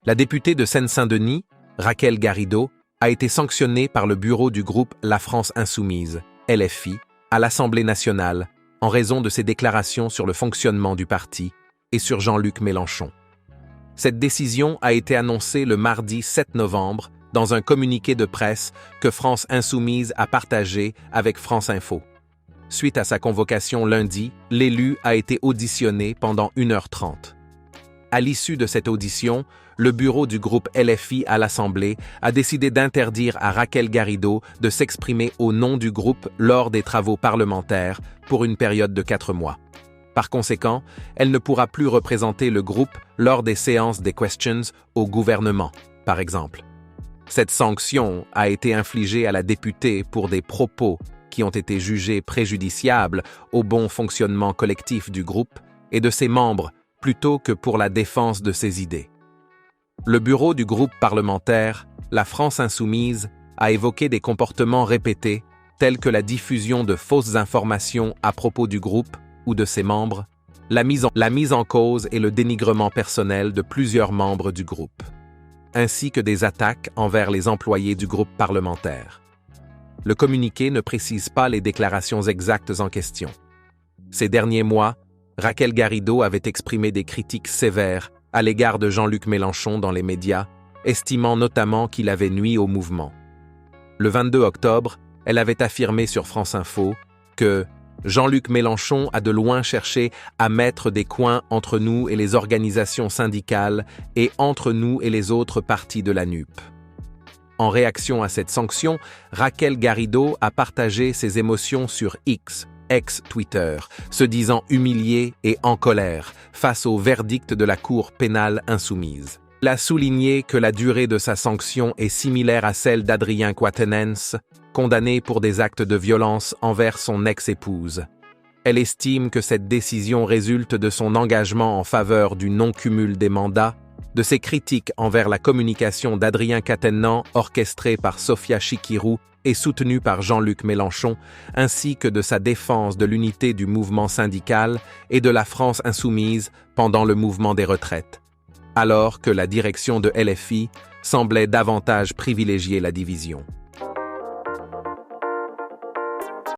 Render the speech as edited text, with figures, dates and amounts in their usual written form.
La députée de Seine-Saint-Denis, Raquel Garrido, a été sanctionnée par le bureau du groupe La France Insoumise, LFI, à l'Assemblée nationale, en raison de ses déclarations sur le fonctionnement du parti et sur Jean-Luc Mélenchon. Cette décision a été annoncée le mardi 7 novembre dans un communiqué de presse que France Insoumise a partagé avec France Info. Suite à sa convocation lundi, l'élu a été auditionné pendant 1h30. À l'issue de cette audition, le bureau du groupe LFI à l'Assemblée a décidé d'interdire à Raquel Garrido de s'exprimer au nom du groupe lors des travaux parlementaires pour une période de 4 mois. Par conséquent, elle ne pourra plus représenter le groupe lors des séances des questions au gouvernement, par exemple. Cette sanction a été infligée à la députée pour des propos qui ont été jugés préjudiciables au bon fonctionnement collectif du groupe et de ses membres plutôt que pour la défense de ses idées. Le bureau du groupe parlementaire, la France Insoumise, a évoqué des comportements répétés tels que la diffusion de fausses informations à propos du groupe ou de ses membres, la mise en cause et le dénigrement personnel de plusieurs membres du groupe, ainsi que des attaques envers les employés du groupe parlementaire. Le communiqué ne précise pas les déclarations exactes en question. Ces derniers mois, Raquel Garrido avait exprimé des critiques sévères à l'égard de Jean-Luc Mélenchon dans les médias, estimant notamment qu'il avait nui au mouvement. Le 22 octobre, elle avait affirmé sur France Info que Jean-Luc Mélenchon a de loin cherché à mettre des coins entre nous et les organisations syndicales et entre nous et les autres partis de la NUP. En réaction à cette sanction, Raquel Garrido a partagé ses émotions sur X, ex-Twitter, se disant humiliée et en colère face au verdict de la Cour pénale insoumise. Elle a souligné que la durée de sa sanction est similaire à celle d'Adrien Quatennens, condamné pour des actes de violence envers son ex-épouse. Elle estime que cette décision résulte de son engagement en faveur du non-cumul des mandats, de ses critiques envers la communication d'Adrien Quatennens orchestrée par Sophia Chikirou et soutenue par Jean-Luc Mélenchon, ainsi que de sa défense de l'unité du mouvement syndical et de la France insoumise pendant le mouvement des retraites, alors que la direction de LFI semblait davantage privilégier la division.